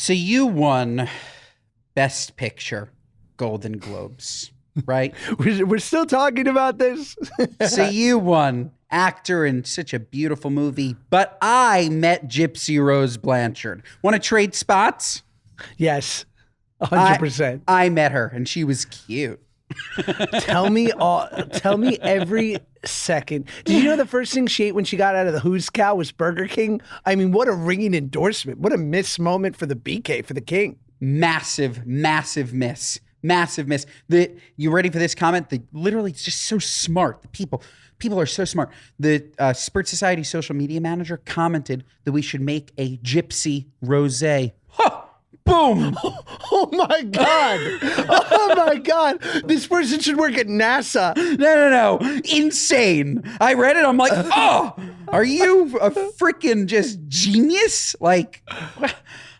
So you won Best Picture, Golden Globes, right? We're still talking about this. So you won actor in such a beautiful movie, but I met Gypsy Rose Blanchard. Want to trade spots? Yes, 100%. I met her and she was cute. Tell me every second. Did you know the first thing she ate when she got out of the Who's Cow was Burger King? I mean, what a ringing endorsement. What a miss moment for the BK, for the king. Massive miss. You ready for this comment? Literally, it's just so smart. The people are so smart. The Spirit Society social media manager commented that we should make a Gypsy Rosé. Huh! Boom! Oh my God. Oh my God. This person should work at NASA. No. Insane. I read it. I'm like, oh, are you a freaking just genius? Like,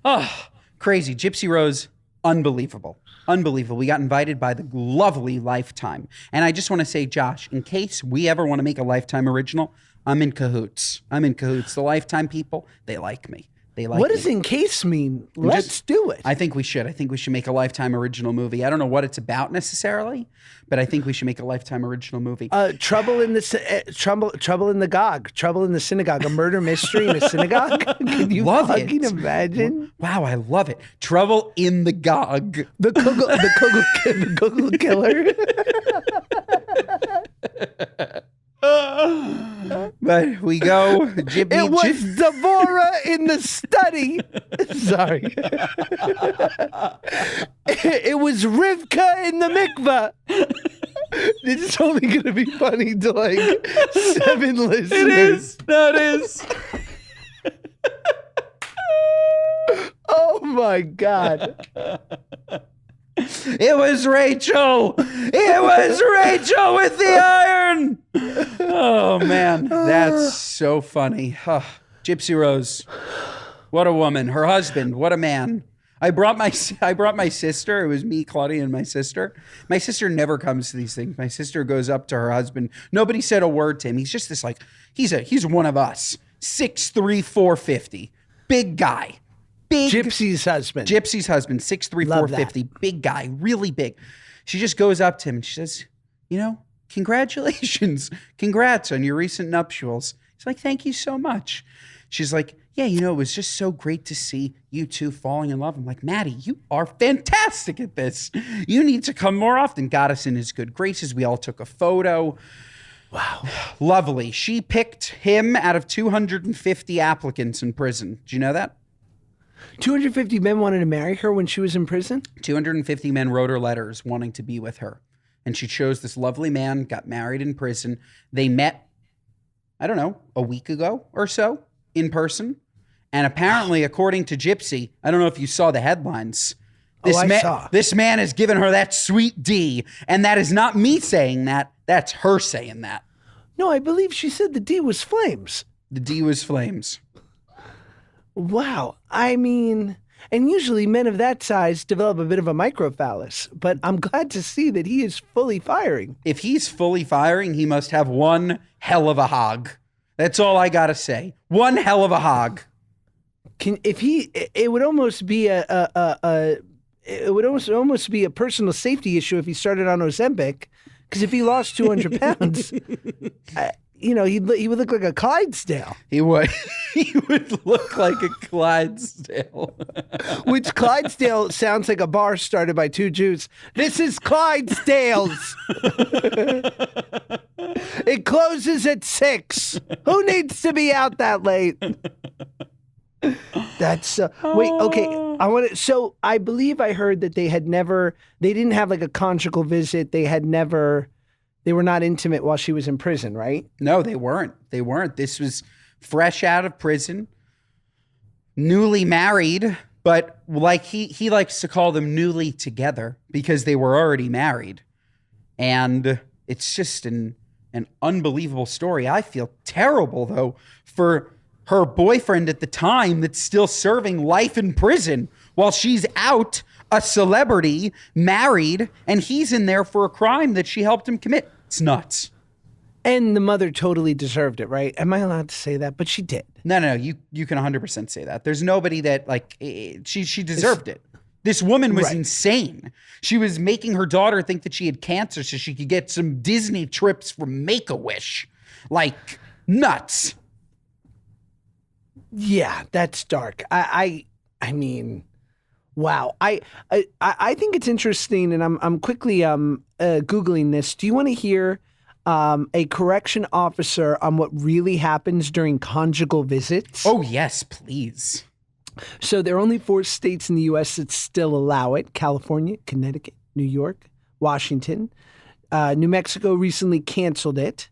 oh, crazy. Gypsy Rose, unbelievable. We got invited by the lovely Lifetime. And I just want to say, Josh, in case we ever want to make a Lifetime original, I'm in cahoots. The Lifetime people, they like me. What does in case mean? Let's do it. I think we should make a Lifetime original movie. I don't know what it's about necessarily, but I think we should make a Lifetime original movie. Trouble in the Gog, Trouble in the Synagogue, a murder mystery in a synagogue. Can you fucking imagine? Wow, I love it. Trouble in the Gog. The Google killer. But we go. It was Devorah in the study. Sorry. It was Rivka in the mikvah. This is only going to be funny to like 7 listeners. It is. No, it is. Oh my God. It was Rachel. It was Rachel with the iron. Oh man, that's so funny. Gypsy Rose, what a woman. Her husband, what a man. I brought my sister. It was me, Claudia, and my sister. My sister never comes to these things. My sister goes up to her husband. Nobody said a word to him. He's just this like he's one of us. 6'3", 450, big guy. Gypsy's husband, 6'3", 450, big guy, really big. She just goes up to him and she says, congratulations. Congrats on your recent nuptials. He's like, thank you so much. She's like, yeah, it was just so great to see you two falling in love. I'm like, Maddie, you are fantastic at this. You need to come more often. Got us in his good graces. We all took a photo. Wow. Lovely. She picked him out of 250 applicants in prison. Did you know that? 250 men wanted to marry her when she was in prison? 250 men wrote her letters wanting to be with her. And she chose this lovely man, got married in prison. They met, I don't know, a week ago or so in person. And apparently, according to Gypsy, I don't know if you saw the headlines. This man has given her that sweet D. And that is not me saying that. That's her saying that. No, I believe she said the D was flames. The D was flames. Wow. I mean, and usually men of that size develop a bit of a microphallus, but I'm glad to see that he is fully firing. If he's fully firing, he must have one hell of a hog. That's all I got to say. One hell of a hog. It would almost be almost be a personal safety issue if he started on Ozempic, because if he lost 200 pounds, he would look like a Clydesdale. He would. He would look like a Clydesdale. Which Clydesdale sounds like a bar started by two Jews. This is Clydesdale's. It closes at 6. Who needs to be out that late? That's wait, okay. So I believe I heard that they didn't have like a conjugal visit. They were not intimate while she was in prison, right? No, they weren't. This was fresh out of prison, newly married, but like he likes to call them newly together because they were already married. And it's just an unbelievable story. I feel terrible though for her boyfriend at the time that's still serving life in prison while she's out, a celebrity, married, and he's in there for a crime that she helped him commit. It's nuts. And the mother totally deserved it, right? Am I allowed to say that? But she did. No, you can 100% say that. There's nobody that like she deserved it. This woman was Right. insane. She was making her daughter think that she had cancer so she could get some Disney trips from Make-A-Wish. Like nuts. Yeah, that's dark. I mean, wow. I think it's interesting, and I'm quickly googling this. Do you want to hear a correction officer on what really happens during conjugal visits? Oh yes, please. So there are only 4 states in the U.S. that still allow it: California, Connecticut, New York, Washington. New Mexico recently canceled it.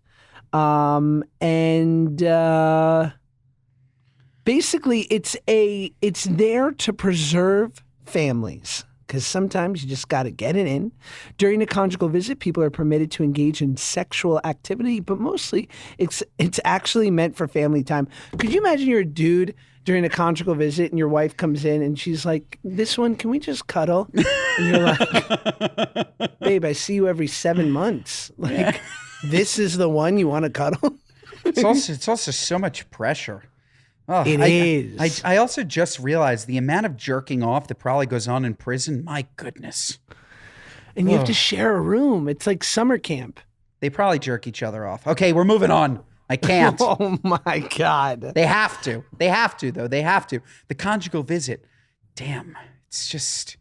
Basically, it's there to preserve families, because sometimes you just got to get it in. During a conjugal visit, people are permitted to engage in sexual activity, but mostly it's actually meant for family time. Could you imagine you're a dude during a conjugal visit and your wife comes in and she's like, "This one, can we just cuddle?" And you're like, "Babe, I see you every 7 months. Like, this is the one you want to cuddle?" It's also so much pressure. Oh, It is. I also just realized the amount of jerking off that probably goes on in prison. My goodness. And you have to share a room. It's like summer camp. They probably jerk each other off. Okay, we're moving on. I can't. Oh my God. They have to. They have to, though. They have to. The conjugal visit. Damn. It's just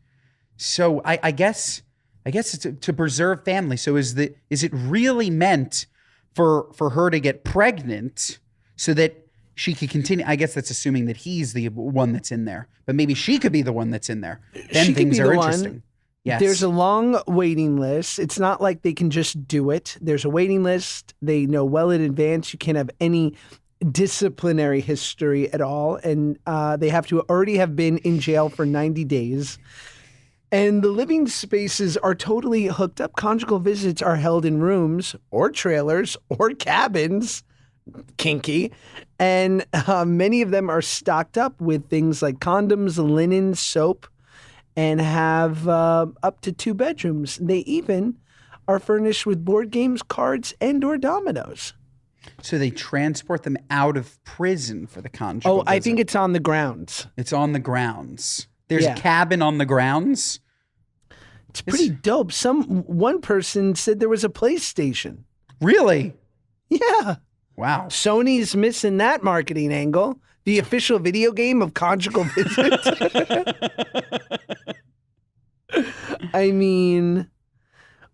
so I guess it's to preserve family. So is it really meant for her to get pregnant so that she could continue? I guess that's assuming that he's the one that's in there, but maybe she could be the one that's in there. Then She could things be are the one. interesting. Yes. There's a long waiting list. It's not like they can just do it. There's a waiting list. They know well in advance. You can't have any disciplinary history at all. And they have to already have been in jail for 90 days. And the living spaces are totally hooked up. Conjugal visits are held in rooms or trailers or cabins. Kinky. And many of them are stocked up with things like condoms, linen, soap, and have up to 2 bedrooms. They even are furnished with board games, cards, and or dominoes. So they transport them out of prison for the conjugal I visit. think it's on the grounds. It's on the grounds. There's Yeah. a cabin on the grounds. It's pretty dope. One person said there was a PlayStation. Really? Yeah. Wow. Sony's missing that marketing angle. The official video game of conjugal visits. I mean,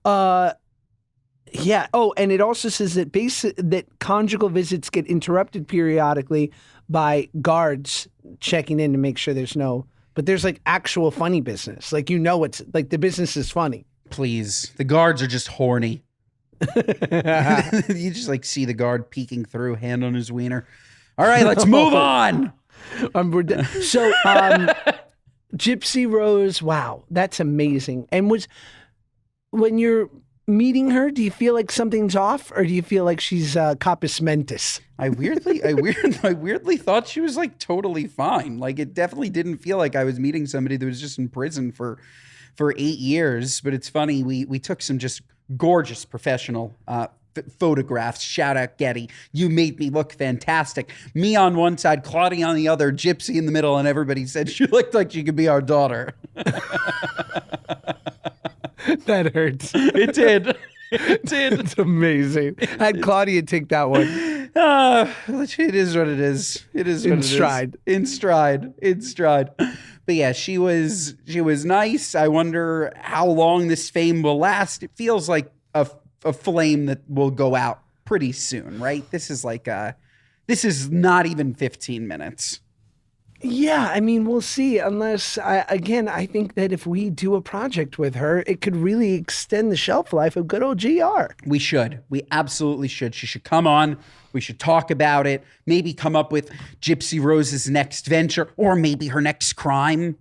yeah. Oh, and it also says that that conjugal visits get interrupted periodically by guards checking in to make sure there's no. But there's like actual funny business. Like, it's like the business is funny. Please. The guards are just horny. You just like see the guard peeking through, hand on his wiener. All right, let's move on. So, Gypsy Rose, wow, that's amazing. And when you're meeting her, do you feel like something's off, or do you feel like she's Capus Mentis? I weirdly thought she was like totally fine. Like it definitely didn't feel like I was meeting somebody that was just in prison for 8 years. But it's funny, we took some just gorgeous professional photographs. Shout out Getty. You made me look fantastic. Me on one side, Claudia on the other, Gypsy in the middle, and everybody said she looked like she could be our daughter. That hurts. It did. It did. It's amazing. Had Claudia take that one. It is what it is. It is what In it is. stride. In stride. In stride. But yeah, she was nice. I wonder how long this fame will last. It feels like a flame that will go out pretty soon, right? This is not even 15 minutes. Yeah, I mean, we'll see. Unless, I think that if we do a project with her, it could really extend the shelf life of good old GR. We should. We absolutely should. She should come on. We should talk about it. Maybe come up with Gypsy Rose's next venture, or maybe her next crime.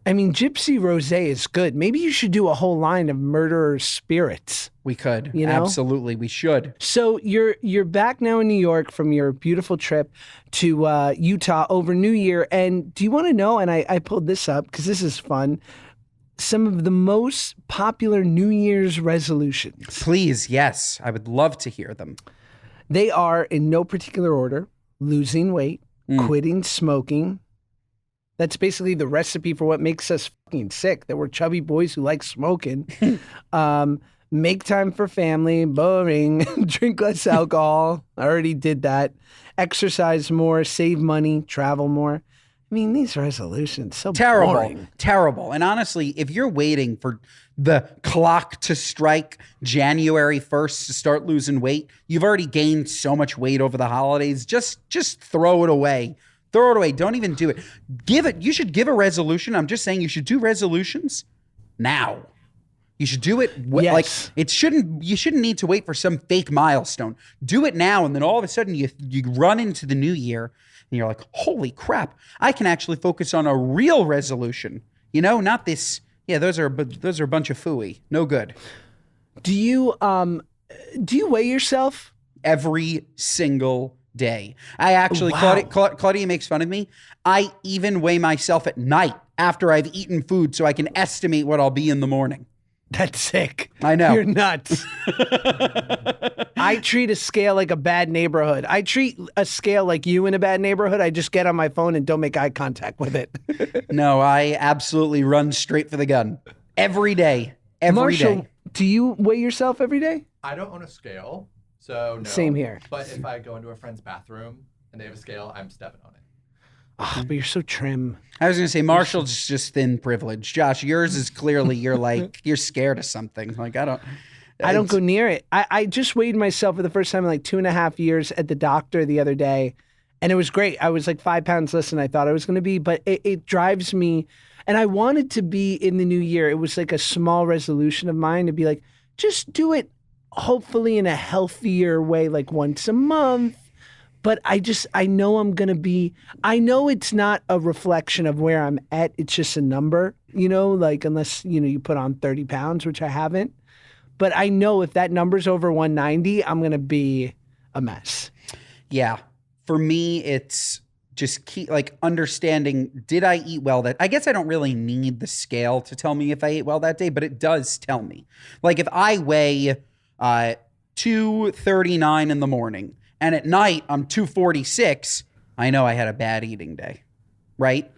I mean, Gypsy Rose is good. Maybe you should do a whole line of murderer spirits. We could. You know? Absolutely. We should. So you're back now in New York from your beautiful trip to Utah over New Year. And do you want to know, and I pulled this up because this is fun, some of the most popular New Year's resolutions. Please, yes. I would love to hear them. They are, in no particular order, losing weight, quitting smoking. That's basically the recipe for what makes us fucking sick, that we're chubby boys who like smoking. Make time for family, boring. Drink less alcohol. I already did that. Exercise more, save money, travel more. I mean, these resolutions, so Terrible. boring. Terrible. And honestly, if you're waiting for the clock to strike January 1st to start losing weight, you've already gained so much weight over the holidays. Just throw it away. Throw it away. Don't even do it. You should give a resolution. I'm just saying you should do resolutions now. You should do it Yes. you shouldn't need to wait for some fake milestone. Do it now, and then all of a sudden you run into the new year and you're like, holy crap, I can actually focus on a real resolution. Not this. Yeah, those are a bunch of phooey. No good. Do you weigh yourself? Every single day. I actually, Wow. Claudia makes fun of me. I even weigh myself at night after I've eaten food so I can estimate what I'll be in the morning. That's sick. I know. You're nuts. I treat a scale like a bad neighborhood. I treat a scale like you in a bad neighborhood. I just get on my phone and don't make eye contact with it. No, I absolutely run straight for the gun. Every day. Marshall, do you weigh yourself every day? I don't own a scale, so no. Same here. But if I go into a friend's bathroom and they have a scale, I'm stepping on it. Oh, but you're so trim. I was going to say, Marshall's just thin privilege. Josh, yours is clearly you're scared of something. Like, I don't go near it. I just weighed myself for the first time in like 2.5 years at the doctor the other day, and it was great. I was like 5 pounds less than I thought I was going to be, but it drives me. And I wanted to be in the new year. It was like a small resolution of mine to be like, just do it hopefully in a healthier way, like once a month. But I know I know it's not a reflection of where I'm at. It's just a number, like unless, you put on 30 pounds, which I haven't. But I know if that number's over 190, I'm going to be a mess. Yeah. For me, it's just understanding, did I eat well I guess I don't really need the scale to tell me if I ate well that day, but it does tell me. Like if I weigh 239 in the morning, and at night, I'm 246. I know I had a bad eating day, right?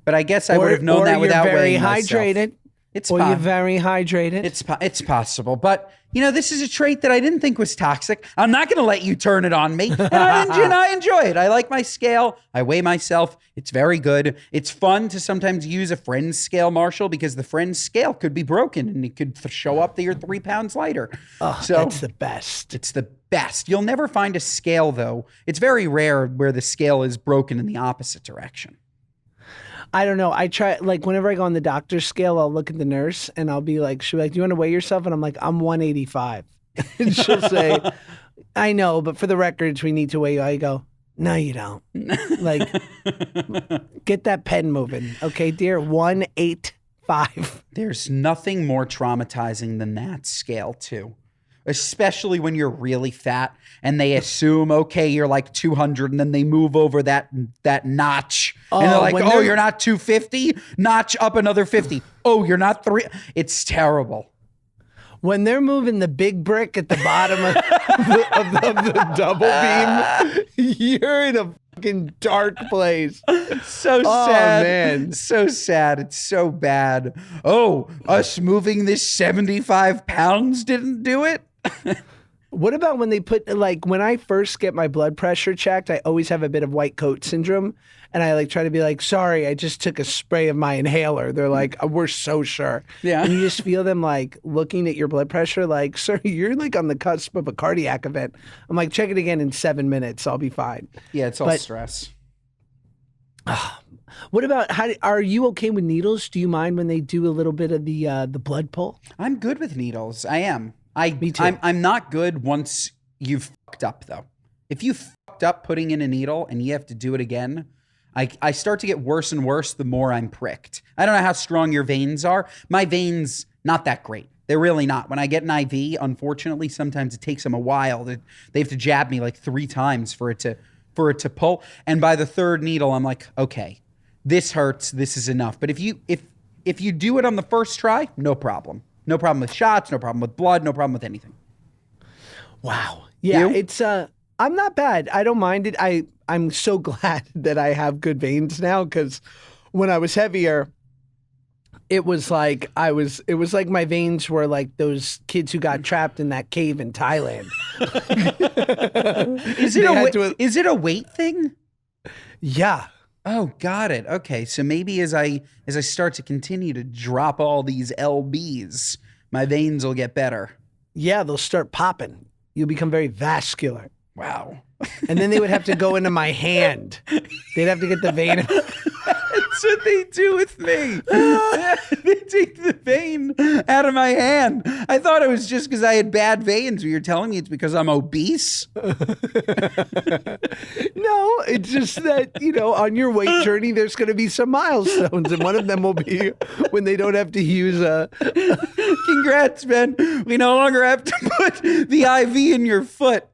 But I guess I would have known that without weighing myself. You're very hydrated. It's possible. But, this is a trait that I didn't think was toxic. I'm not going to let you turn it on me. And I enjoy it. I like my scale. I weigh myself. It's very good. It's fun to sometimes use a friend's scale, Marshall, because the friend's scale could be broken and it could show up that you're 3 pounds lighter. Oh, so that's the best. It's the best. You'll never find a scale, though. It's very rare where the scale is broken in the opposite direction. I don't know. I try, like, whenever I go on the doctor's scale, I'll look at the nurse and she'll be like, do you want to weigh yourself? And I'm like, I'm 185. And she'll say, I know, but for the records, we need to weigh you. I go, no, you don't. Like, get that pen moving. Okay, dear? 185. There's nothing more traumatizing than that scale, too. Especially when you're really fat and they assume, okay, you're like 200, and then they move over that notch. And they're like, you're not 250? Notch up another 50. Oh, you're not 3. It's terrible. When they're moving the big brick at the bottom of the double beam, you're in a fucking dark place. So sad. Oh, man. So sad. It's so bad. Oh, us moving this 75 pounds didn't do it? What about when they put, like, when I first get my blood pressure checked, I always have a bit of white coat syndrome. And I like try to be like, sorry, I just took a spray of my inhaler. They're like, we're so sure. Yeah. And you just feel them like looking at your blood pressure, like, sir, you're like on the cusp of a cardiac event. I'm like, check it again in 7 minutes. I'll be fine. Yeah, it's all stress. What about, are you okay with needles? Do you mind when they do a little bit of the blood pull? I'm good with needles. I am. Me too. I'm not good once you've fucked up, though. If you fucked up putting in a needle and you have to do it again, I start to get worse and worse the more I'm pricked. I don't know how strong your veins are. My veins, not that great. They're really not. When I get an IV, unfortunately, sometimes it takes them a while. They have to jab me like 3 times for it to pull. And by the 3rd needle, I'm like, okay, this hurts. This is enough. But if If you do it on the first try, no problem. No problem with shots, no problem with blood, no problem with anything. Wow. Yeah, You? it's I'm not bad. I don't mind it. I'm so glad that I have good veins now, because when I was heavier, it was like my veins were like those kids who got trapped in that cave in Thailand. Is it a weight thing? Yeah. Oh, got it. Okay, so maybe as I start to continue to drop all these lbs, my veins will get better. Yeah, they'll start popping. You'll become very vascular. Wow. And then they would have to go into my hand. They'd have to get the vein. That's what they do with me. They take the vein out of my hand. I thought it was just because I had bad veins, but you're telling me it's because I'm obese? No, it's just that, on your weight journey, there's going to be some milestones, and one of them will be when they don't have to use a... Congrats, Ben. We no longer have to put the IV in your foot.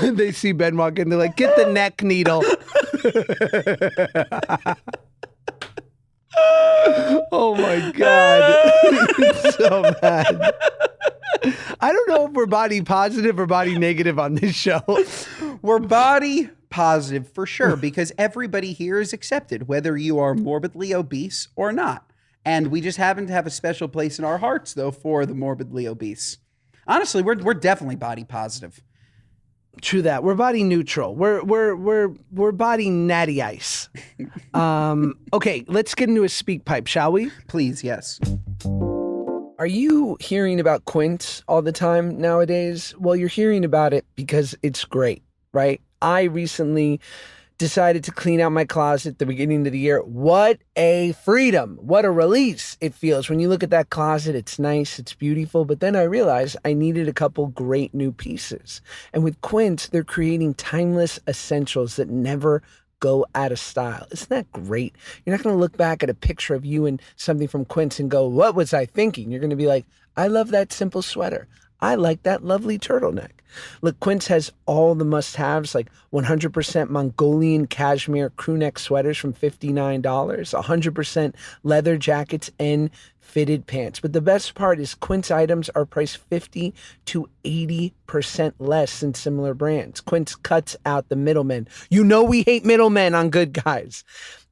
They see Ben walk in, they're like, get the neck needle. Oh my God. It's so bad. I don't know if we're body positive or body negative on this show. We're body positive for sure, because everybody here is accepted, whether you are morbidly obese or not. And we just happen to have a special place in our hearts, though, for the morbidly obese. Honestly, we're definitely body positive. True that. We're body neutral. We're body natty ice. Okay, let's get into a speak pipe, shall we? Please, yes. Are you hearing about Quince all the time nowadays? Well, you're hearing about it because it's great, right? I recently decided to clean out my closet at the beginning of the year. What a freedom. What a release it feels. When you look at that closet, it's nice, it's beautiful. But then I realized I needed a couple great new pieces. And with Quince, they're creating timeless essentials that never go out of style. Isn't that great? You're not going to look back at a picture of you and something from Quince and go, what was I thinking? You're going to be like, I love that simple sweater. I like that lovely turtleneck. Look, Quince has all the must-haves, like 100% Mongolian cashmere crewneck sweaters from $59, 100% leather jackets and fitted pants. But the best part is Quince items are priced 50 to 80% less than similar brands. Quince cuts out the middlemen. You know we hate middlemen on Good Guys.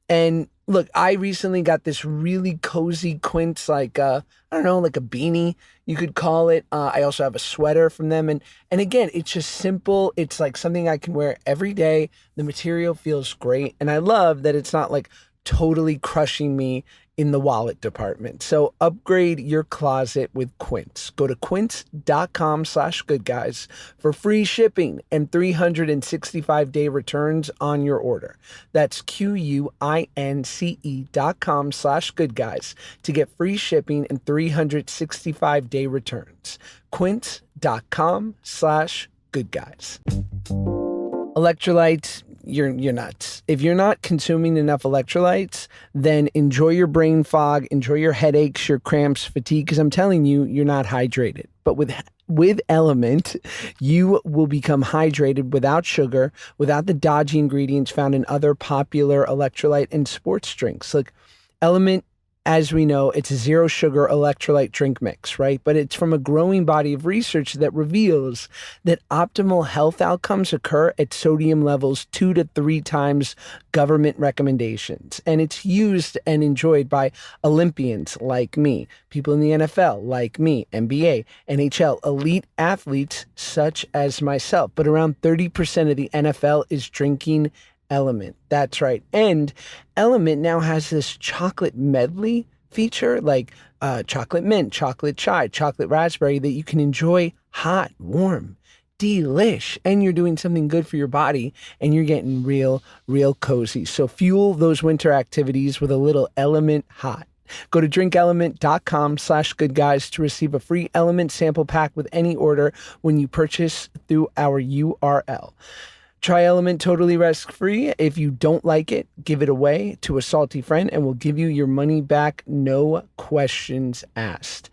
And look, I recently got this really cozy Quince, like I don't know, like a beanie, you could call it. I also have a sweater from them. And again, it's just simple. It's like something I can wear every day. The material feels great. And I love that it's not like totally crushing me in the wallet department. So upgrade your closet with Quince. Go to quince.com/goodguys for free shipping and 365-day returns on your order. That's QUINCE.com/goodguys to get free shipping and 365-day returns. Quince.com/goodguys. Electrolytes, you're nuts. If you're not consuming enough electrolytes, then enjoy your brain fog, enjoy your headaches, your cramps, fatigue, because I'm telling you, you're not hydrated. But with Element, you will become hydrated without sugar, without the dodgy ingredients found in other popular electrolyte and sports drinks. Like Element, as we know, it's a zero sugar electrolyte drink mix, right? But it's from a growing body of research that reveals that optimal health outcomes occur at sodium levels 2 to 3 times government recommendations. And it's used and enjoyed by Olympians like me, people in the NFL like me, NBA, NHL, elite athletes such as myself. But around 30% of the NFL is drinking Element. That's right. And Element now has this chocolate medley feature, like chocolate mint, chocolate chai, chocolate raspberry, that you can enjoy hot, warm, delish. And you're doing something good for your body, and you're getting real cozy. So fuel those winter activities with a little Element hot. Go to drinkelement.com/goodguys to receive a free Element sample pack with any order when you purchase through our URL. Try Element totally risk-free. If you don't like it, give it away to a salty friend and we'll give you your money back, no questions asked.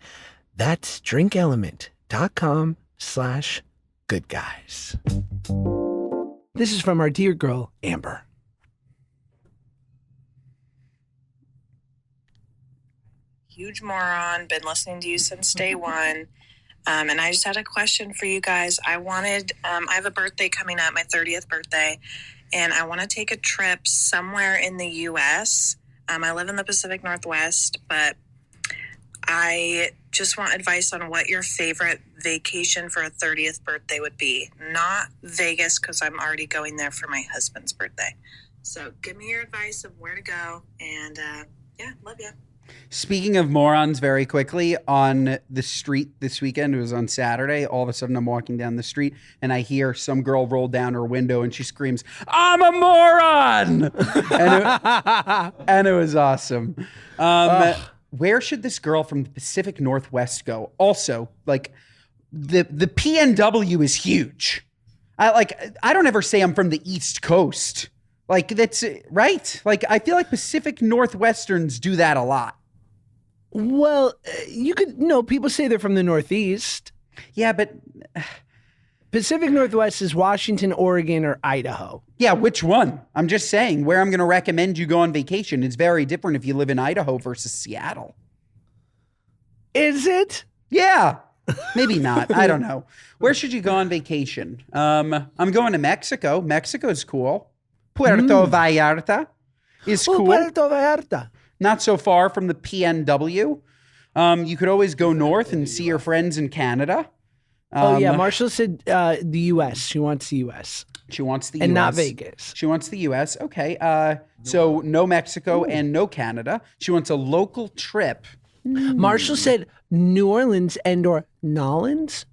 That's drinkelement.com/goodguys. This is from our dear girl, Amber. huge moron. Been listening to you since day one. And I just had a question for you guys. I have a birthday coming up, my 30th birthday, and I want to take a trip somewhere in the U.S. I live in the Pacific Northwest, but I just want advice on what your favorite vacation for a 30th birthday would be. Not Vegas, because I'm already going there for my husband's birthday. So give me your advice of where to go, and love you. Speaking of morons, very quickly, on the street this weekend, it was on Saturday, all of a sudden I'm walking down the street and I hear some girl roll down her window and she screams, "I'm a moron!" and it was awesome. Where should this girl from the Pacific Northwest go? Also, like, the PNW is huge. I don't ever say I'm from the East Coast. Like, that's right. Like, I feel like Pacific Northwesterns do that a lot. Well, people say they're from the Northeast. Yeah, but Pacific Northwest is Washington, Oregon, or Idaho. Yeah, which one? I'm just saying where I'm going to recommend you go on vacation. It's very different if you live in Idaho versus Seattle. Is it? Yeah. Maybe not. I don't know. Where should you go on vacation? I'm going to Mexico. Mexico's cool. Puerto Vallarta is cool. Puerto Vallarta. Not so far from the PNW. You could always go north and see your friends in Canada. Marshall said the U.S. She wants the U.S. She wants the U.S. And not Vegas. She wants the U.S. Okay. So no Mexico and no Canada. She wants a local trip. Marshall said New Orleans and/or Nolans.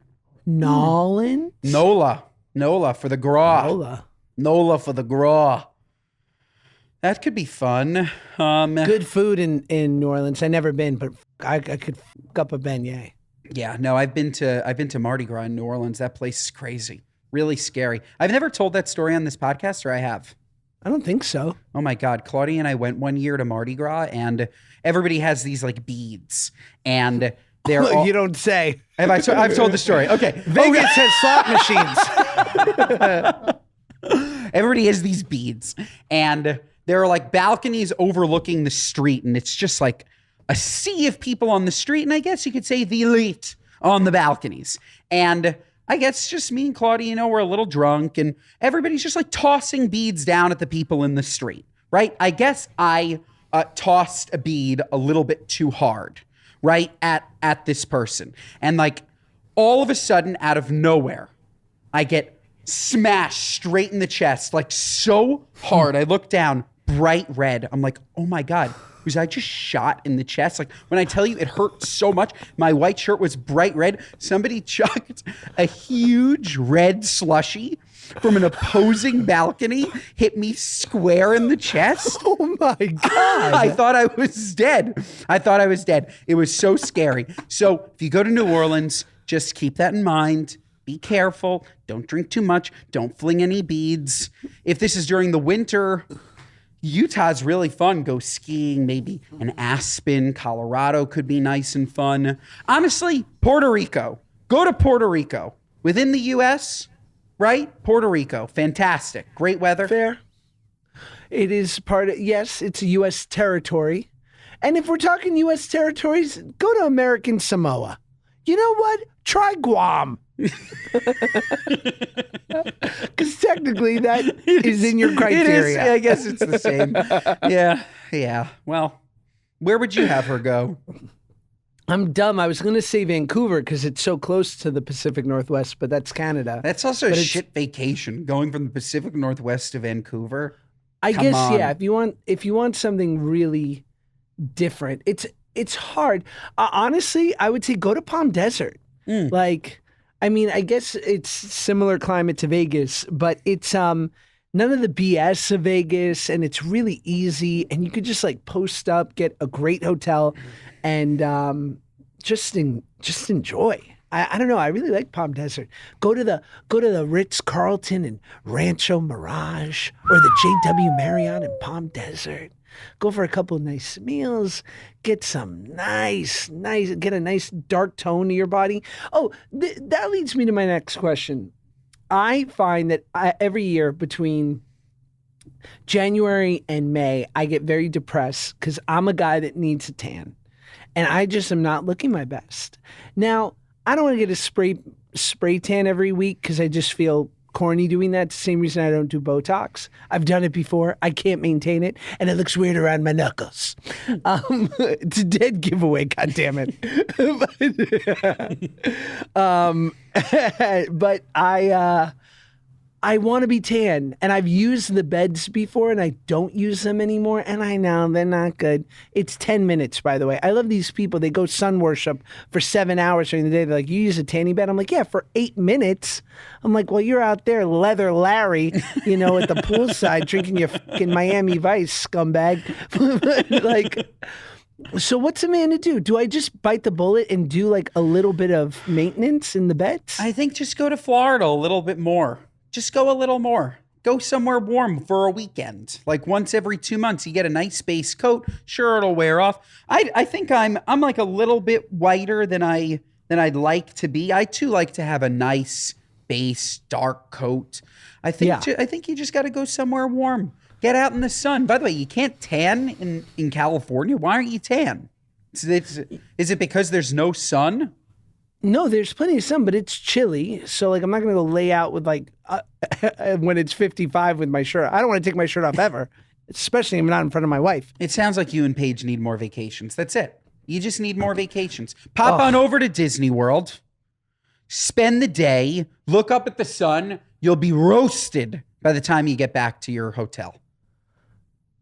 Nolans? NOLA for the gras. NOLA for the gras. That could be fun. Good food in New Orleans. I've never been, but I could fuck up a beignet. Yeah, no, I've been to Mardi Gras in New Orleans. That place is crazy. Really scary. I've never told that story on this podcast, or I have. I don't think so. Oh my God. Claudia and I went one year to Mardi Gras, and everybody has these like beads, and they're all, you don't say. I've told the story. Okay. Vegas has slot machines. Everybody has these beads, and there are like balconies overlooking the street, and it's just like a sea of people on the street, and I guess you could say the elite on the balconies. And I guess just me and Claudia, we're a little drunk, and everybody's just like tossing beads down at the people in the street, right? I guess I tossed a bead a little bit too hard, right, at this person. And like all of a sudden, out of nowhere, I get smashed straight in the chest, like so hard. I look down, bright red. I'm like, oh my God. Was I just shot in the chest? Like, when I tell you it hurt so much, my white shirt was bright red. Somebody chucked a huge red slushie from an opposing balcony, hit me square in the chest. Oh my God. I thought I was dead. It was so scary. So if you go to New Orleans, just keep that in mind. Be careful. Don't drink too much. Don't fling any beads. If this is during the winter, Utah's really fun. Go skiing, maybe in Aspen. Colorado could be nice and fun. Honestly, Puerto Rico. Go to Puerto Rico. Within the U.S., right? Puerto Rico. Fantastic. Great weather. Fair. It is yes, it's a U.S. territory. And if we're talking U.S. territories, go to American Samoa. You know what? Try Guam. Because technically that is in your criteria. I guess it's the same. Yeah. Well, where would you have her go? I'm dumb. I was going to say Vancouver because it's so close to the Pacific Northwest, but that's Canada. That's also a shit vacation, going from the Pacific Northwest to Vancouver. I guess, yeah. If you want something really different, it's hard. Honestly, I would say go to Palm Desert. Like, I mean, I guess it's similar climate to Vegas, but it's none of the BS of Vegas, and it's really easy, and you could just like post up, get a great hotel, and just enjoy. I don't know. I really like Palm Desert. Go to the Ritz-Carlton and Rancho Mirage, or the JW Marriott in Palm Desert. Go for a couple of nice meals, get some get a nice dark tone to your body. Oh, that leads me to my next question. I find that every year between January and May, I get very depressed because I'm a guy that needs a tan. and I just am not looking my best. Now, I don't want to get a spray tan every week because I just feel corny doing that. It's the same reason I don't do Botox. I've done it before. I can't maintain it, and it looks weird around my knuckles. It's a dead giveaway, goddammit. But I want to be tan, and I've used the beds before, and I don't use them anymore, and I know they're not good. It's 10 minutes, by the way. I love these people. They go sun worship for 7 hours during the day. They're like, you use a tanning bed? I'm like, yeah, for 8 minutes. I'm like, well, you're out there, Leather Larry, at the poolside drinking your fucking Miami Vice, scumbag. Like, so what's a man to do? Do I just bite the bullet and do like a little bit of maintenance in the beds? I think just go to Florida a little bit more. Just go a little more. Go somewhere warm for a weekend. Like once every 2 months, you get a nice base coat. Sure, it'll wear off. I think I'm like a little bit whiter than I'd like to be. I too like to have a nice base dark coat. I think you just got to go somewhere warm. Get out in the sun. By the way, you can't tan in California. Why aren't you tan? Is it because there's no sun? No, there's plenty of sun, but it's chilly. So, like, I'm not going to go lay out with, like, when it's 55 with my shirt. I don't want to take my shirt off ever, especially if I'm not in front of my wife. It sounds like you and Paige need more vacations. That's it. You just need more vacations. Pop on over to Disney World. Spend the day. Look up at the sun. You'll be roasted by the time you get back to your hotel.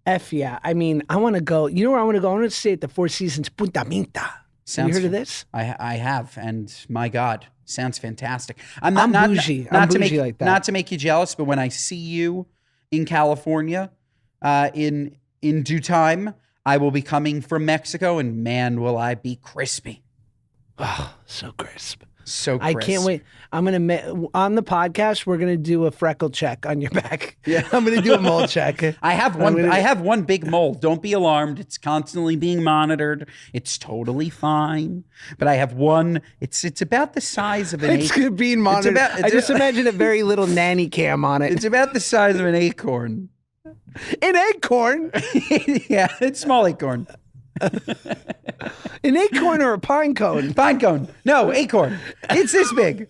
F yeah. I mean, I want to go. You know where I want to go? I want to stay at the Four Seasons Punta Minta. Have you heard of this? I have, and my God, sounds fantastic. I'm bougie. I'm bougie like that. Not to make you jealous, but when I see you in California, in due time, I will be coming from Mexico, and man, will I be crispy. Oh, so crisp. So crisp. I can't wait. I'm going to, on the podcast, we're going to do a freckle check on your back. Yeah. I'm going to do a mole check. I have one big mole. Don't be alarmed. It's constantly being monitored. It's totally fine. But I have one. It's about the size of an acorn. It's being monitored. I just imagine a very little nanny cam on it. It's about the size of an acorn. An acorn? Yeah, it's small acorn. An acorn or a pine cone? Pine cone. No, acorn. It's this big.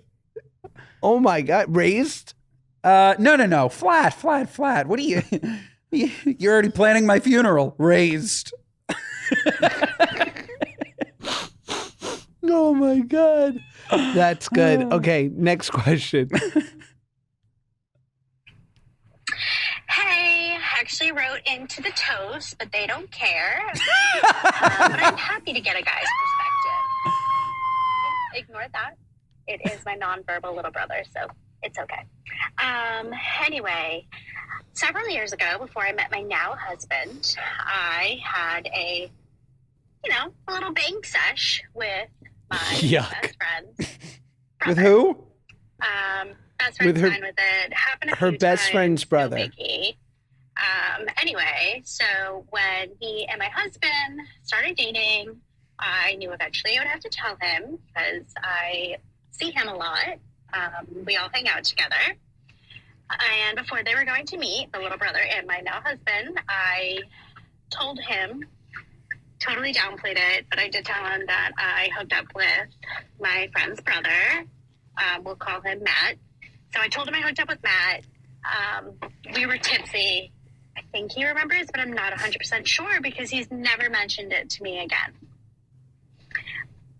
Oh my God. Raised? No. Flat. What are you? You're already planning my funeral. Raised. Oh my God. That's good. Okay, next question. Hey, actually wrote into the toast, but they don't care. But I'm happy to get a guy's perspective. Ignore that. It is my nonverbal little brother, so it's okay. Anyway, several years ago, before I met my now husband, I had a little bang sesh with my best friend's brother. With who? Best friend's fine with it. Happened a her few best times, friend's brother. No biggie. Anyway, so when he and my husband started dating, I knew eventually I would have to tell him because I see him a lot. We all hang out together. And before they were going to meet, the little brother and my now husband, I told him, totally downplayed it, but I did tell him that I hooked up with my friend's brother. We'll call him Matt. So I told him I hooked up with Matt. We were tipsy. I think he remembers, but I'm not 100% sure because he's never mentioned it to me again.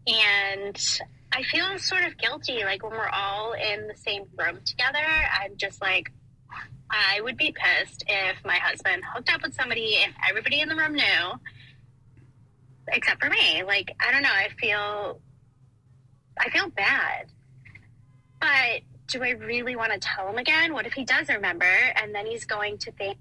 And I feel sort of guilty, like when we're all in the same room together, I'm just like, I would be pissed if my husband hooked up with somebody and everybody in the room knew, except for me. Like, I don't know, I feel bad. But do I really want to tell him again? What if he does remember and then he's going to think...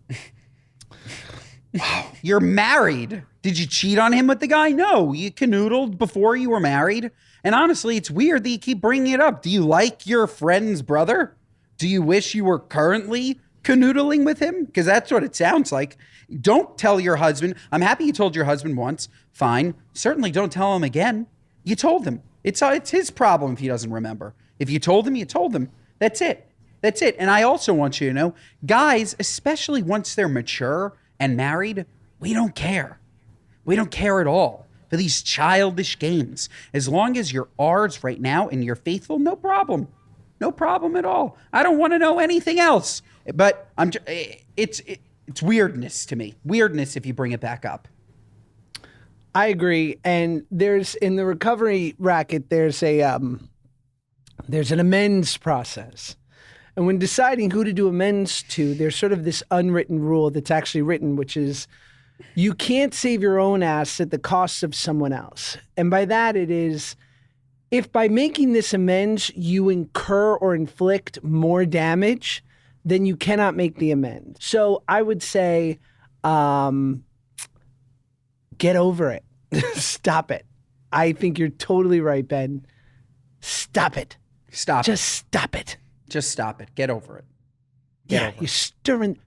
Wow, you're married. Did you cheat on him with the guy? No, you canoodled before you were married. And honestly, it's weird that you keep bringing it up. Do you like your friend's brother? Do you wish you were currently canoodling with him? Because that's what it sounds like. Don't tell your husband. I'm happy you told your husband once. Fine. Certainly don't tell him again. You told him. It's his problem if he doesn't remember. If you told him, you told him. That's it. That's it. And I also want you to know, guys, especially once they're mature and married, we don't care. We don't care at all. For for these childish games. As long as you're ours right now and you're faithful, no problem. No problem at all. I don't want to know anything else. But it's weirdness to me. Weirdness if you bring it back up. I agree. And there's in the recovery racket, there's an amends process. And when deciding who to do amends to, there's sort of this unwritten rule that's actually written, which is you can't save your own ass at the cost of someone else. And by that it is, if by making this amends you incur or inflict more damage, then you cannot make the amend. So I would say, get over it. Stop it. I think you're totally right, Ben. Stop it. Just stop it. Just stop it. Get over it. You're stirring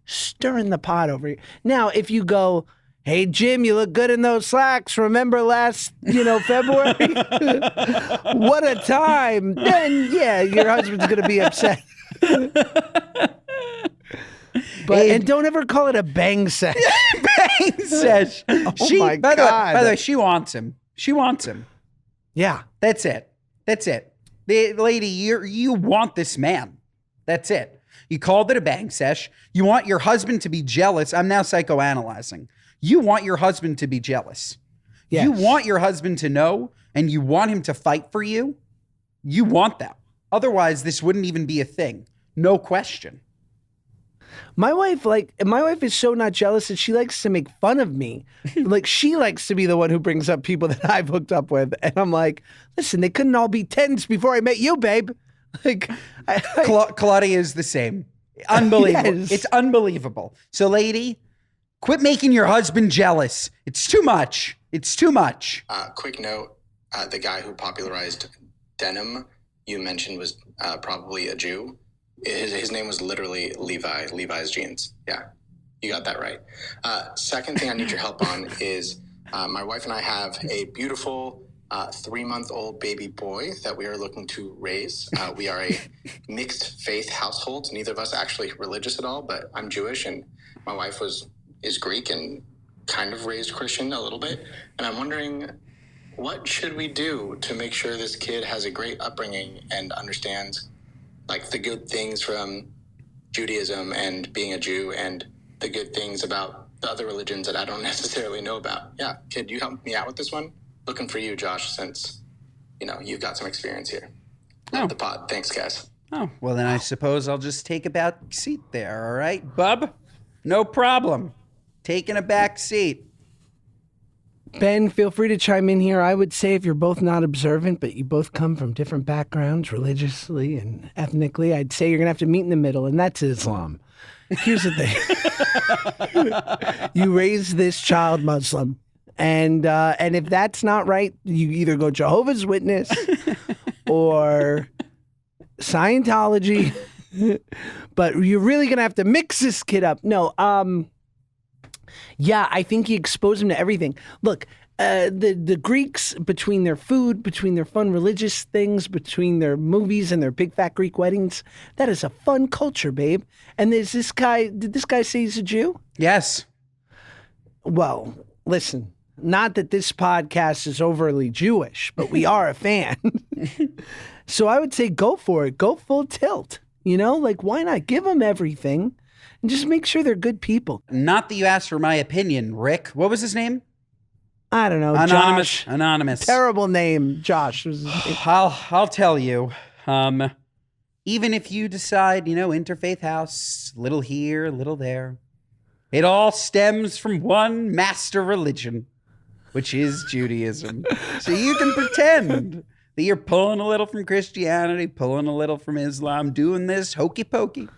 the pot over here. Now, if you go, hey, Jim, you look good in those slacks. Remember last, February? What a time. Then, yeah, your husband's going to be upset. And don't ever call it a bang sesh. Bang sesh. My God. By the way, she wants him. She wants him. Yeah. That's it. The lady, you want this man. That's it. You called it a bang sesh. You want your husband to be jealous. I'm now psychoanalyzing. You want your husband to be jealous. Yes. You want your husband to know, and you want him to fight for you. You want that. Otherwise, this wouldn't even be a thing. No question. My wife is so not jealous that she likes to make fun of me. Like, she likes to be the one who brings up people that I've hooked up with. And I'm like, listen, they couldn't all be 10s before I met you, babe. Like, Claudia is the same. Unbelievable. Yes. It's unbelievable. So, lady, quit making your husband jealous. It's too much. It's too much. Quick note, the guy who popularized denim you mentioned was probably a Jew. His name was literally Levi, Levi's jeans. Yeah, you got that right. Second thing I need your help on is my wife and I have a beautiful 3-month-old baby boy that we are looking to raise. We are a mixed faith household. Neither of us actually religious at all, but I'm Jewish and my wife is Greek and kind of raised Christian a little bit. And I'm wondering, what should we do to make sure this kid has a great upbringing and understands like the good things from Judaism and being a Jew and the good things about the other religions that I don't necessarily know about? Yeah, kid, you help me out with this one? Looking for you, Josh, since, you've got some experience here. Love the pod. Thanks, guys. Oh, well, then I suppose I'll just take a back seat there, all right? Bub, no problem. Taking a back seat. Ben, feel free to chime in here. I would say if you're both not observant, but you both come from different backgrounds, religiously and ethnically, I'd say you're going to have to meet in the middle, and that's Islam. Here's the thing. You raise this child Muslim, and if that's not right, you either go Jehovah's Witness or Scientology, but you're really going to have to mix this kid up. No, yeah, I think you expose them to everything. Look, the Greeks, between their food, between their fun religious things, between their movies and their big fat Greek weddings, that is a fun culture, babe. And did this guy say he's a Jew? Yes. Well, listen, not that this podcast is overly Jewish, but we are a fan. So I would say go for it. Go full tilt. Why not? Give them everything. And just make sure they're good people. Not that you asked for my opinion, Rick. What was his name? I don't know. Anonymous. Josh. Anonymous. Terrible name. Josh was his name. I'll tell you. Even if you decide, interfaith house, little here, little there, it all stems from one master religion, which is Judaism. So you can pretend that you're pulling a little from Christianity, pulling a little from Islam, doing this hokey pokey.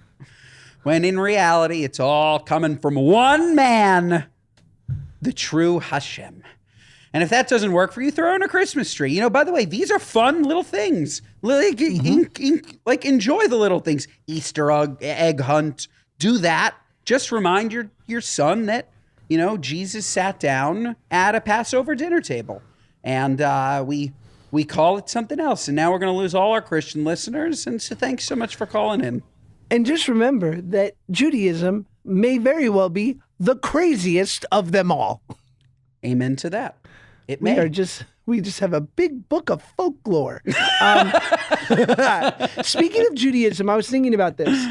When in reality, it's all coming from one man, the true Hashem. And if that doesn't work for you, throw in a Christmas tree. By the way, these are fun little things. Like, enjoy the little things. Easter egg hunt. Do that. Just remind your son that, Jesus sat down at a Passover dinner table. And we call it something else. And now we're going to lose all our Christian listeners. And so thanks so much for calling in. And just remember that Judaism may very well be the craziest of them all. Amen to that. It We may. are just we just have a big book of folklore. Speaking of Judaism, I was thinking about this.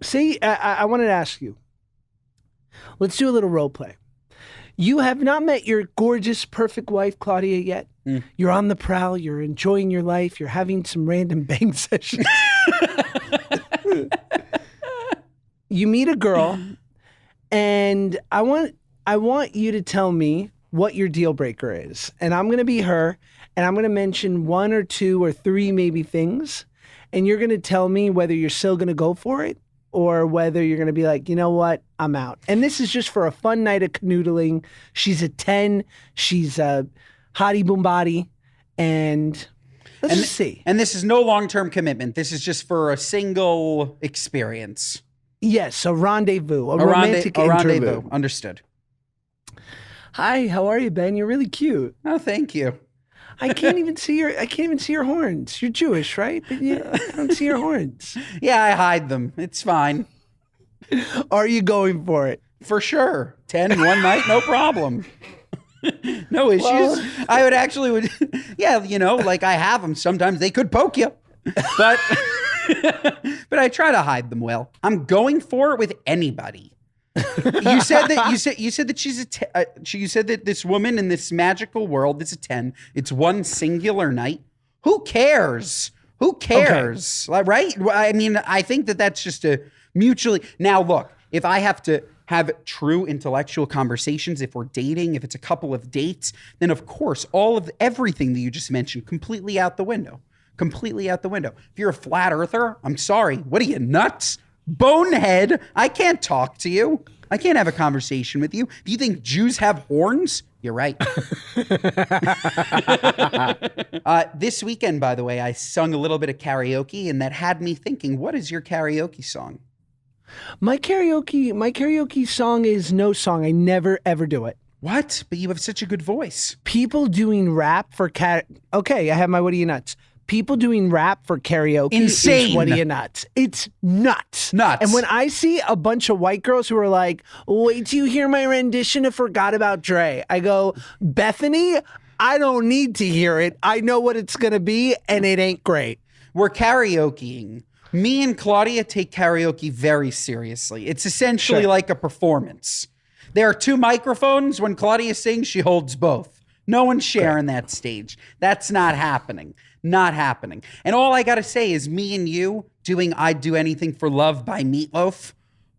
Say, I wanted to ask you. Let's do a little role play. You have not met your gorgeous, perfect wife, Claudia, yet. You're on the prowl. You're enjoying your life. You're having some random bang sessions. You meet a girl, and I want you to tell me what your deal breaker is. And I'm going to be her, and I'm going to mention 1 or 2 or 3 maybe things, and you're going to tell me whether you're still going to go for it or whether you're going to be like, you know what, I'm out. And this is just for a fun night of canoodling. She's a 10. She's a hottie boom body. And let's just see. And this is no long-term commitment. This is just for a single experience. Yes, a rendezvous, a romantic interview. Rendezvous. Understood. Hi, how are you, Ben? You're really cute. Oh, thank you. I can't even see your horns. You're Jewish, right? But yeah, I don't see your horns. Yeah, I hide them. It's fine. Are you going for it? For sure. 10 in one night, no problem. No issues. Well- I would yeah, like I have them. Sometimes they could poke you. But but I try to hide them well. I'm going for it with anybody. You said that she's you said that this woman in this magical world is a 10. It's one singular night. Who cares? Who cares? Okay. Right? I mean, I think that that's just a mutually. Now, look, if I have to have true intellectual conversations, if we're dating, if it's a couple of dates, then of course, everything that you just mentioned, completely out the window. Completely out the window. If you're a flat earther, I'm sorry. What are you, nuts? Bonehead, I can't talk to you. I can't have a conversation with you. Do you think Jews have horns? You're right. This weekend, by the way, I sung a little bit of karaoke, and that had me thinking, what is your karaoke song? My karaoke song is no song. I never ever do it. What? But you have such a good voice. People doing rap for Okay, I have my What Are You Nuts? People doing rap for karaoke Insane. is What Are You Nuts? It's nuts. Nuts. And when I see a bunch of white girls who are like, wait till you hear my rendition of Forgot About Dre, I go, Bethany, I don't need to hear it. I know what it's going to be, and it ain't great. We're karaokeing. Me and Claudia take karaoke very seriously. It's essentially like a performance. There are 2 microphones. When Claudia sings, she holds both. No one's sharing that stage. That's not happening. Not happening. And all I got to say is me and you doing I'd Do Anything for Love by Meatloaf.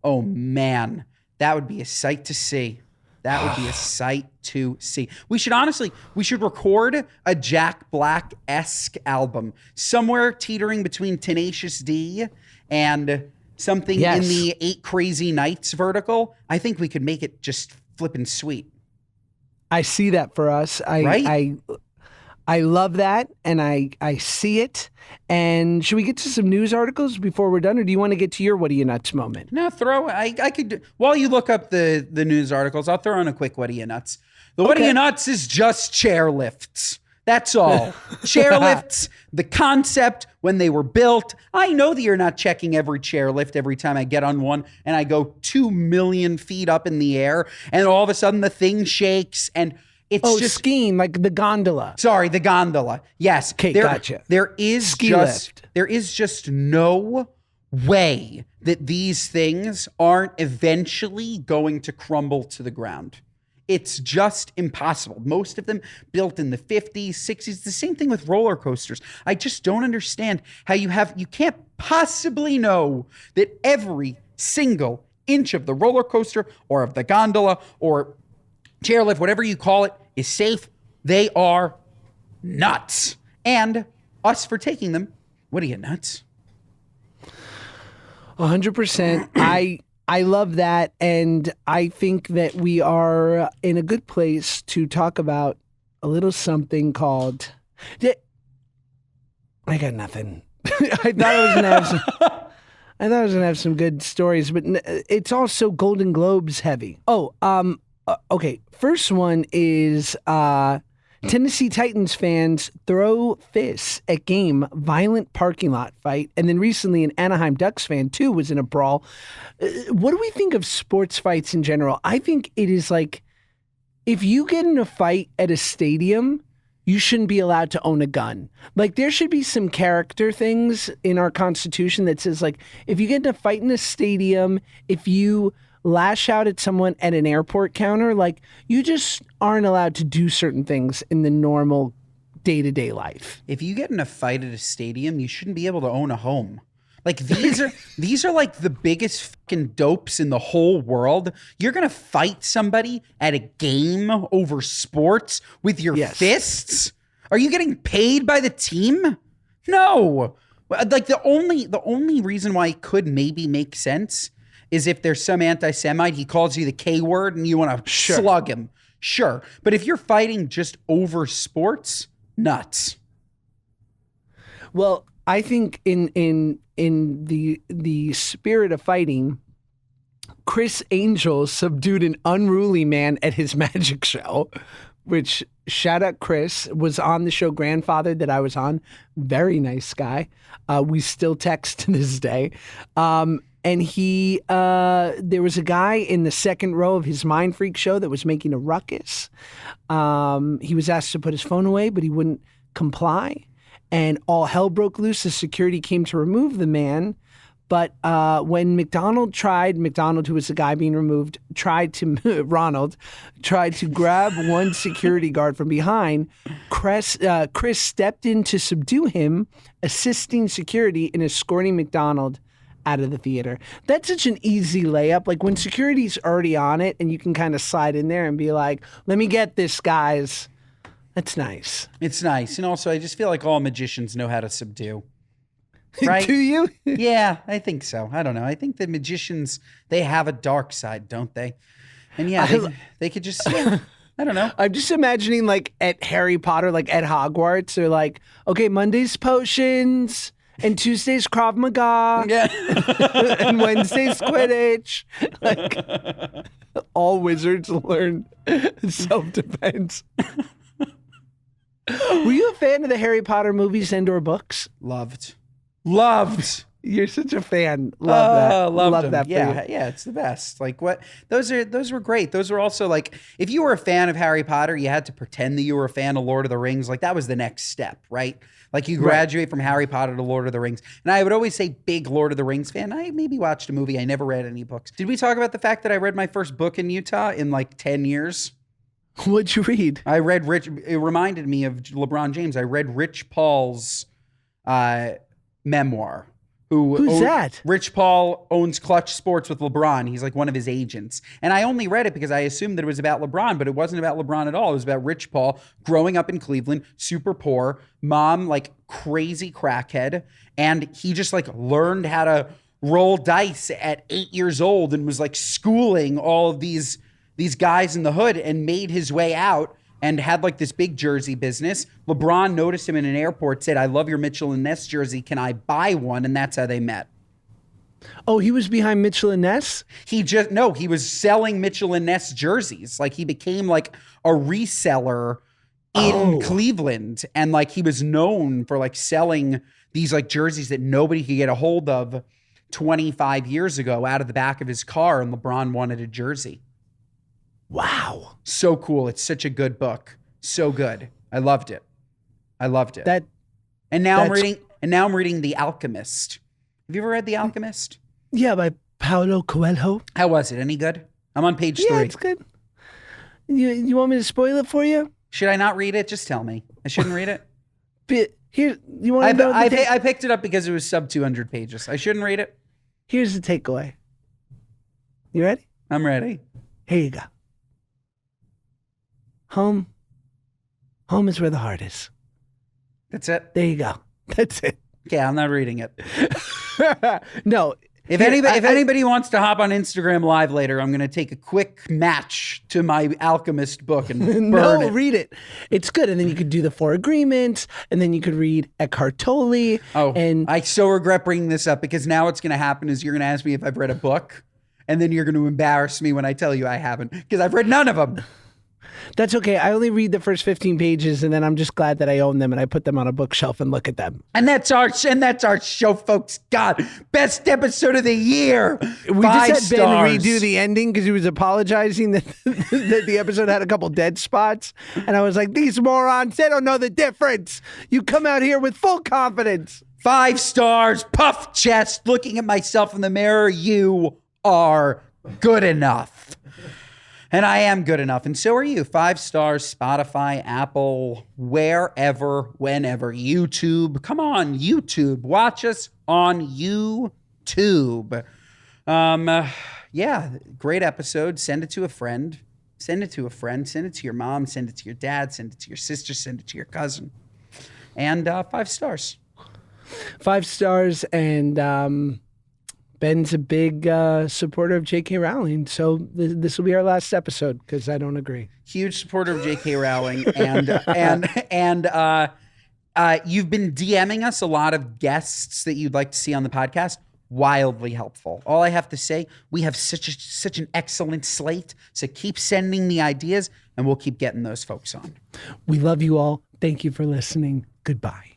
Oh, man. That would be a sight to see. That would be a sight to see. We should record a Jack Black-esque album. Somewhere teetering between Tenacious D and something in the 8 Crazy Nights vertical. I think we could make it just flippin' sweet. I see that for us. I love that, and I see it. And should we get to some news articles before we're done, or do you want to get to your What Are You Nuts moment? No, I could, while you look up the news articles, I'll throw in a quick What Are You Nuts. The What Are You Nuts is just chairlifts. That's all. Chairlifts, the concept, when they were built. I know that you're not checking every chairlift every time I get on one and I go 2 million feet up in the air and all of a sudden the thing shakes and it's just skiing, like the gondola. Sorry, the gondola. Yes. Okay, gotcha. There is just no way that these things aren't eventually going to crumble to the ground. It's just impossible. Most of them built in the 50s, 60s. The same thing with roller coasters. I just don't understand how you can't possibly know that every single inch of the roller coaster or of the gondola or chairlift, whatever you call it, is safe. They are nuts. And us for taking them. What are you, nuts? 100%. I love that. And I think that we are in a good place to talk about a little something called... I got nothing. I thought I was going to have some good stories, but it's also Golden Globes heavy. Okay. First one is Tennessee Titans fans throw fists at game, violent parking lot fight. And then recently an Anaheim Ducks fan too was in a brawl. What do we think of sports fights in general? I think it if you get in a fight at a stadium, you shouldn't be allowed to own a gun. Like, there should be some character things in our Constitution that says, like, if you get in a fight in a stadium, if you lash out at someone at an airport counter, like, you just aren't allowed to do certain things in the normal day-to-day life. If you get in a fight at a stadium, you shouldn't be able to own a home. Like, these are like the biggest fucking dopes in the whole world. You're gonna fight somebody at a game over sports with your fists? Are you getting paid by the team? No. Like, the only reason why it could maybe make sense is if there's some anti-Semite, he calls you the K word and you want to slug him. Sure. But if you're fighting just over sports, nuts. Well, I think in the spirit of fighting, Chris Angel subdued an unruly man at his magic show, which, shout out Chris, was on the show Grandfather that I was on. Very nice guy. We still text to this day. And he, there was a guy in the second row of his Mind Freak show that was making a ruckus. He was asked to put his phone away, but he wouldn't comply. And all hell broke loose. The security came to remove the man. But when McDonald, who was the guy being removed, Ronald tried to grab one security guard from behind, Chris stepped in to subdue him, assisting security in escorting McDonald out of the theater. That's such an easy layup. Like, when security's already on it and you can kind of slide in there and be like, let me get this, guys. That's nice. It's nice. And also, I just feel like all magicians know how to subdue. Right? Do you? Yeah, I think so. I don't know. I think the magicians, they have a dark side, don't they? And yeah, they could just, I don't know. I'm just imagining, like, at Harry Potter, like at Hogwarts, they're like, okay, Monday's potions and Tuesday's Krav Maga. Yeah. And Wednesday's Quidditch. Like, all wizards learn self-defense. Were you a fan of the Harry Potter movies and or books? Loved. You're such a fan. Love that. Love them. that for Yeah, you. yeah, it's the best. Like, what? Those were great. Those were also, like, if you were a fan of Harry Potter, you had to pretend that you were a fan of Lord of the Rings. Like, that was the next step, right? Like, you graduate from Harry Potter to Lord of the Rings. And I would always say big Lord of the Rings fan. I maybe watched a movie. I never read any books. Did we talk about the fact that I read my first book in Utah in like 10 years? What'd you read? I read it reminded me of LeBron James. I read Rich Paul's memoir. Who's that? Rich Paul owns Clutch Sports with LeBron. He's like one of his agents. And I only read it because I assumed that it was about LeBron, but it wasn't about LeBron at all. It was about Rich Paul growing up in Cleveland, super poor, mom like crazy crackhead, and he just like learned how to roll dice at 8 years old and was like schooling all of these guys in the hood and made his way out and had like this big jersey business. LeBron noticed him in an airport, said, I love your Mitchell and Ness jersey. Can I buy one? And that's how they met. Oh, he was behind Mitchell and Ness? He was selling Mitchell and Ness jerseys. Like, he became like a reseller in Cleveland. And like, he was known for like selling these like jerseys that nobody could get a hold of 25 years ago out of the back of his car. And LeBron wanted a jersey. Wow. So cool. It's such a good book. So good. I loved it. And now I'm reading The Alchemist. Have you ever read The Alchemist? Yeah, by Paulo Coelho. How was it? Any good? I'm on page 3. Yeah, it's good. You want me to spoil it for you? Should I not read it? Just tell me. I shouldn't read it? But here, you want to know I picked it up because it was sub 200 pages. I shouldn't read it? Here's the takeaway. You ready? I'm ready. Here you go. Home is where the heart is. That's it? There you go. That's it. Okay, I'm not reading it. No. If anybody wants to hop on Instagram Live later, I'm going to take a quick match to my Alchemist book and burn it. Read it. It's good. And then you could do the 4 Agreements, and then you could read Eckhart Tolle. Oh, and I so regret bringing this up because now what's going to happen is you're going to ask me if I've read a book, and then you're going to embarrass me when I tell you I haven't because I've read none of them. That's okay. I only read the first 15 pages, and then I'm just glad that I own them and I put them on a bookshelf and look at them. And that's our show, folks. God, best episode of the year. We 5 just had stars. Ben redo the ending because he was apologizing that, that the episode had a couple dead spots. And I was like, these morons, they don't know the difference. You come out here with full confidence. 5 stars, puff chest, looking at myself in the mirror. You are good enough. And I am good enough. And so are you. 5 stars, Spotify, Apple, wherever, whenever. YouTube. Come on, YouTube. Watch us on YouTube. Yeah, great episode. Send it to a friend. Send it to a friend. Send it to your mom. Send it to your dad. Send it to your sister. Send it to your cousin. And 5 stars. 5 stars, and Ben's a big supporter of J.K. Rowling, so this will be our last episode because I don't agree. Huge supporter of J.K. Rowling, and you've been DMing us a lot of guests that you'd like to see on the podcast. Wildly helpful. All I have to say, we have such an excellent slate, so keep sending the ideas, and we'll keep getting those folks on. We love you all. Thank you for listening. Goodbye.